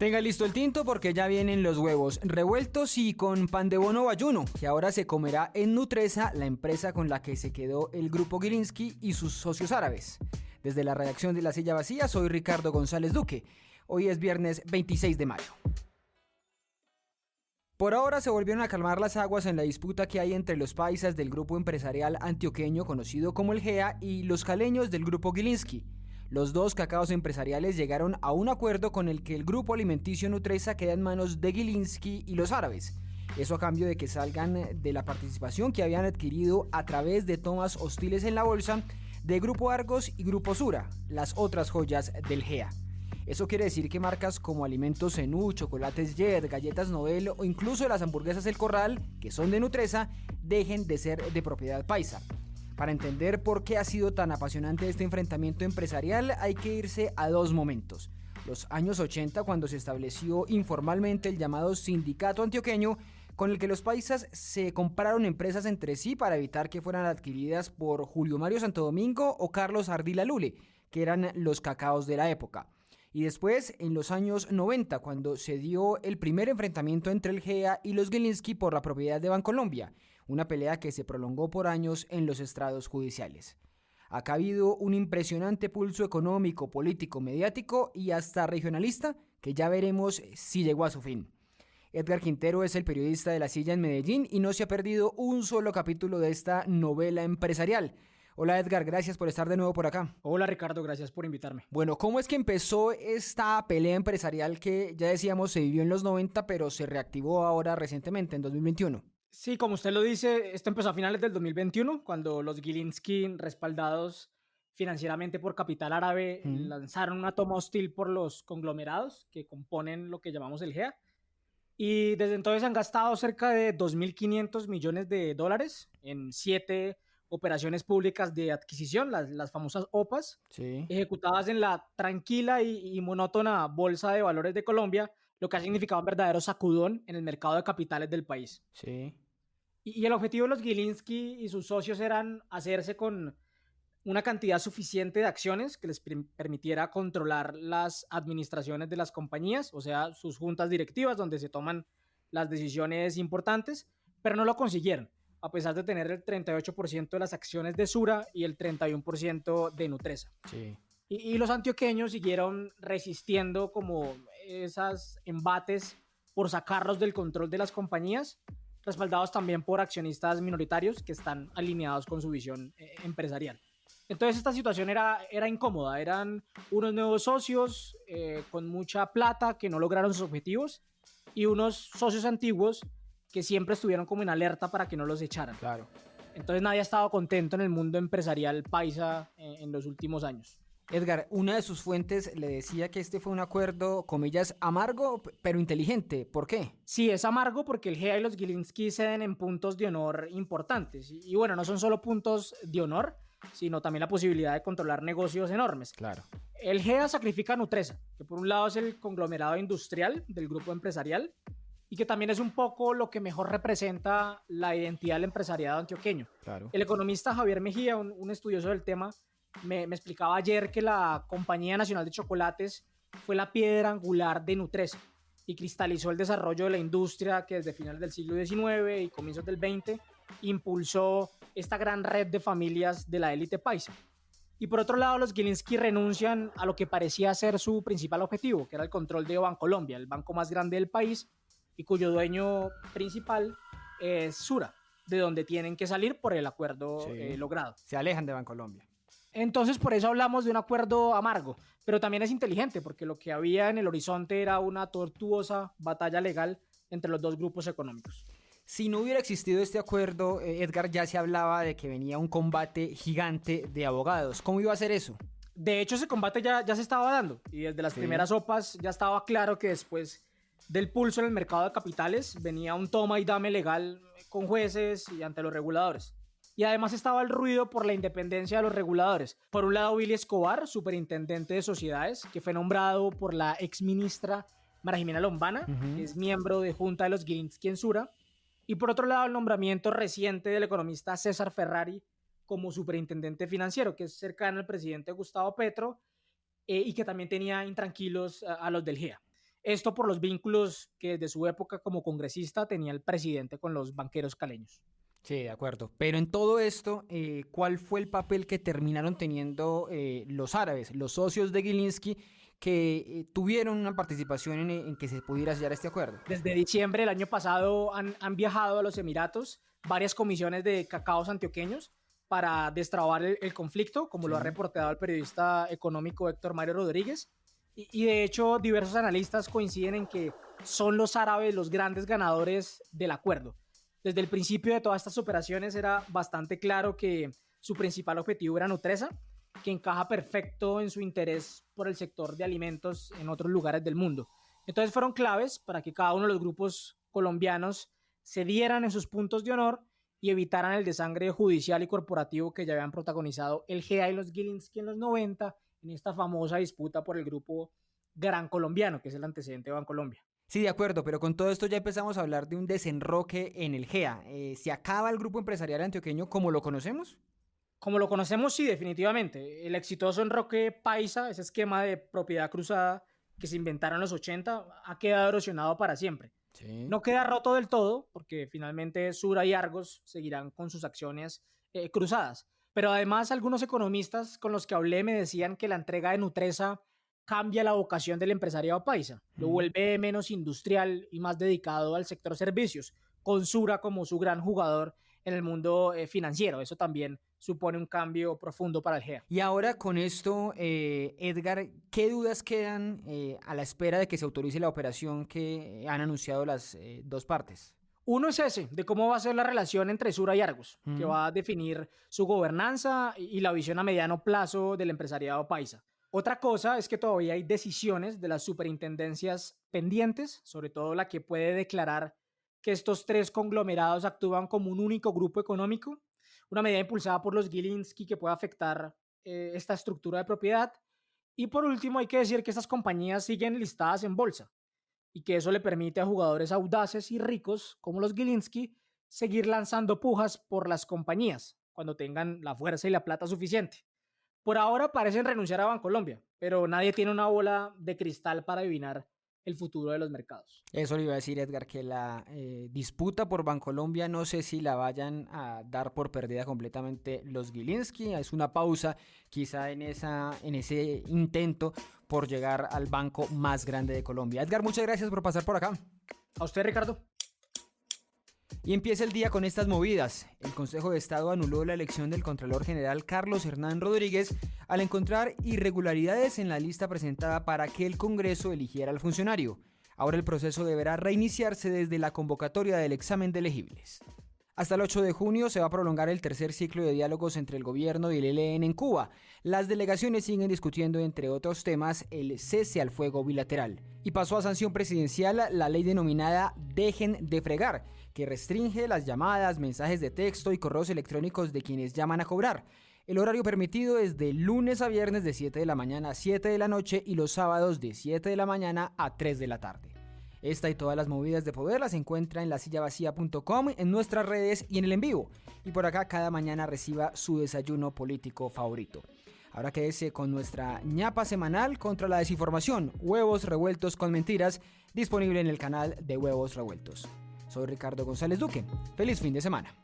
Tenga listo el tinto porque ya vienen los huevos revueltos y con pan de bono bayuno, que ahora se comerá en Nutresa, la empresa con la que se quedó el grupo Gilinski y sus socios árabes. Desde la redacción de La Silla Vacía, soy Ricardo González Duque. Hoy es viernes 26 de mayo. Por ahora se volvieron a calmar las aguas en la disputa que hay entre los paisas del grupo empresarial antioqueño conocido como el GEA y los caleños del grupo Gilinski. Los dos cacaos empresariales llegaron a un acuerdo con el que el grupo alimenticio Nutresa queda en manos de Gilinski y los árabes. Eso a cambio de que salgan de la participación que habían adquirido a través de tomas hostiles en la bolsa de Grupo Argos y Grupo Sura, las otras joyas del GEA. Eso quiere decir que marcas como Alimentos Zenú, Chocolates Jet, Galletas Nobel o incluso las hamburguesas El Corral, que son de Nutresa, dejen de ser de propiedad paisa. Para entender por qué ha sido tan apasionante este enfrentamiento empresarial hay que irse a dos momentos. Los años 80, cuando se estableció informalmente el llamado Sindicato Antioqueño, con el que los paisas se compraron empresas entre sí para evitar que fueran adquiridas por Julio Mario Santo Domingo o Carlos Ardila Lule, que eran los cacaos de la época. Y después, en los años 90, cuando se dio el primer enfrentamiento entre el GEA y los Gilinski por la propiedad de Bancolombia, una pelea que se prolongó por años en los estrados judiciales. Acá ha habido un impresionante pulso económico, político, mediático y hasta regionalista que ya veremos si llegó a su fin. Edgar Quintero es el periodista de La Silla en Medellín y no se ha perdido un solo capítulo de esta novela empresarial. Hola Edgar, gracias por estar de nuevo por acá. Hola Ricardo, gracias por invitarme. Bueno, ¿cómo es que empezó esta pelea empresarial que ya decíamos se vivió en los 90 pero se reactivó ahora recientemente en 2021? Sí, como usted lo dice, esto empezó a finales del 2021 cuando los Gilinski, respaldados financieramente por capital árabe, lanzaron una toma hostil por los conglomerados que componen lo que llamamos el GEA. Y desde entonces han gastado cerca de 2.500 millones de dólares en 7 operaciones públicas de adquisición, las famosas OPAs, sí, ejecutadas en la tranquila y monótona Bolsa de Valores de Colombia, lo que ha significado un verdadero sacudón en el mercado de capitales del país. sí. Y el objetivo de los Gilinski y sus socios eran hacerse con una cantidad suficiente de acciones que les permitiera controlar las administraciones de las compañías, o sea, sus juntas directivas donde se toman las decisiones importantes, pero no lo consiguieron, a pesar de tener el 38% de las acciones de Sura y el 31% de Nutresa. Sí. Y los antioqueños siguieron resistiendo como esos embates por sacarlos del control de las compañías, respaldados también por accionistas minoritarios que están alineados con su visión empresarial. Entonces esta situación era incómoda, eran unos nuevos socios con mucha plata que no lograron sus objetivos y unos socios antiguos que siempre estuvieron como en alerta para que no los echaran. Claro. Entonces nadie ha estado contento en el mundo empresarial paisa en los últimos años. Edgar, una de sus fuentes le decía que este fue un acuerdo, comillas, amargo, pero inteligente. ¿Por qué? Sí, es amargo porque el GEA y los Gilinski ceden en puntos de honor importantes. Y bueno, no son solo puntos de honor, sino también la posibilidad de controlar negocios enormes. Claro. El GEA sacrifica a Nutresa, que por un lado es el conglomerado industrial del grupo empresarial y que también es un poco lo que mejor representa la identidad del empresariado antioqueño. Claro. El economista Javier Mejía, un estudioso del tema, me explicaba ayer que la Compañía Nacional de Chocolates fue la piedra angular de Nutresa y cristalizó el desarrollo de la industria que desde finales del siglo XIX y comienzos del XX impulsó esta gran red de familias de la élite paisa. Y por otro lado, los Gilinski renuncian a lo que parecía ser su principal objetivo, que era el control de Bancolombia, el banco más grande del país y cuyo dueño principal es Sura, de donde tienen que salir por el acuerdo logrado. Se alejan de Bancolombia. Entonces, por eso hablamos de un acuerdo amargo, pero también es inteligente, porque lo que había en el horizonte era una tortuosa batalla legal entre los dos grupos económicos. Si no hubiera existido este acuerdo, Edgar, ya se hablaba de que venía un combate gigante de abogados. ¿Cómo iba a ser eso? De hecho, ese combate ya se estaba dando, y desde las primeras OPAs ya estaba claro que después del pulso en el mercado de capitales venía un toma y dame legal con jueces y ante los reguladores. Y además estaba el ruido por la independencia de los reguladores. Por un lado, Willy Escobar, superintendente de sociedades, que fue nombrado por la exministra María Jimena Lombana, que es miembro de Junta de los Gilinski en Sura. Y por otro lado, el nombramiento reciente del economista César Ferrari como superintendente financiero, que es cercano al presidente Gustavo Petro y que también tenía intranquilos a los del GEA. Esto por los vínculos que desde su época como congresista tenía el presidente con los banqueros caleños. Sí, de acuerdo. Pero en todo esto, ¿cuál fue el papel que terminaron teniendo los árabes, los socios de Gilinski, que tuvieron una participación en que se pudiera sellar este acuerdo? Desde diciembre del año pasado han viajado a los Emiratos varias comisiones de cacaos antioqueños para destrabar el conflicto, como lo ha reportado el periodista económico Héctor Mario Rodríguez. Y de hecho, diversos analistas coinciden en que son los árabes los grandes ganadores del acuerdo. Desde el principio de todas estas operaciones era bastante claro que su principal objetivo era Nutresa, que encaja perfecto en su interés por el sector de alimentos en otros lugares del mundo. Entonces fueron claves para que cada uno de los grupos colombianos cedieran en sus puntos de honor y evitaran el desangre judicial y corporativo que ya habían protagonizado el GEA y los Gilinski en los 90 en esta famosa disputa por el grupo Gran Colombiano, que es el antecedente de Bancolombia. Sí, de acuerdo, pero con todo esto ya empezamos a hablar de un desenroque en el GEA. ¿Se acaba el grupo empresarial antioqueño como lo conocemos? Como lo conocemos, sí, definitivamente. El exitoso enroque paisa, ese esquema de propiedad cruzada que se inventaron en los 80, ha quedado erosionado para siempre. Sí. No queda roto del todo, porque finalmente Sura y Argos seguirán con sus acciones cruzadas. Pero además, algunos economistas con los que hablé me decían que la entrega de Nutresa cambia la vocación del empresariado paisa, lo vuelve menos industrial y más dedicado al sector servicios, con Sura como su gran jugador en el mundo financiero. Eso también supone un cambio profundo para el GEA. Y ahora con esto, Edgar, ¿qué dudas quedan a la espera de que se autorice la operación que han anunciado las dos partes? Uno es ese, de cómo va a ser la relación entre Sura y Argos, que va a definir su gobernanza y la visión a mediano plazo del empresariado paisa. Otra cosa es que todavía hay decisiones de las superintendencias pendientes, sobre todo la que puede declarar que estos tres conglomerados actúan como un único grupo económico, una medida impulsada por los Gilinski que puede afectar esta estructura de propiedad. Y por último, hay que decir que estas compañías siguen listadas en bolsa y que eso le permite a jugadores audaces y ricos como los Gilinski seguir lanzando pujas por las compañías cuando tengan la fuerza y la plata suficiente. Por ahora parecen renunciar a Bancolombia, pero nadie tiene una bola de cristal para adivinar el futuro de los mercados. Eso le iba a decir, Edgar, que la disputa por Bancolombia no sé si la vayan a dar por perdida completamente los Gilinski. Es una pausa quizá en ese intento por llegar al banco más grande de Colombia. Edgar, muchas gracias por pasar por acá. A usted, Ricardo. Y empieza el día con estas movidas. El Consejo de Estado anuló la elección del Contralor General Carlos Hernán Rodríguez al encontrar irregularidades en la lista presentada para que el Congreso eligiera al funcionario. Ahora el proceso deberá reiniciarse desde la convocatoria del examen de elegibles. Hasta el 8 de junio se va a prolongar el tercer ciclo de diálogos entre el gobierno y el ELN en Cuba. Las delegaciones siguen discutiendo, entre otros temas, el cese al fuego bilateral. Y pasó a sanción presidencial la ley denominada Dejen de Fregar, que restringe las llamadas, mensajes de texto y correos electrónicos de quienes llaman a cobrar. El horario permitido es de lunes a viernes de 7 de la mañana a 7 de la noche y los sábados de 7 de la mañana a 3 de la tarde. Esta y todas las movidas de poder las encuentra en lasillavacía.com, en nuestras redes y en el en vivo. Y por acá cada mañana reciba su desayuno político favorito. Ahora quédese con nuestra ñapa semanal contra la desinformación, Huevos Revueltos con Mentiras, disponible en el canal de Huevos Revueltos. Soy Ricardo González Duque. Feliz fin de semana.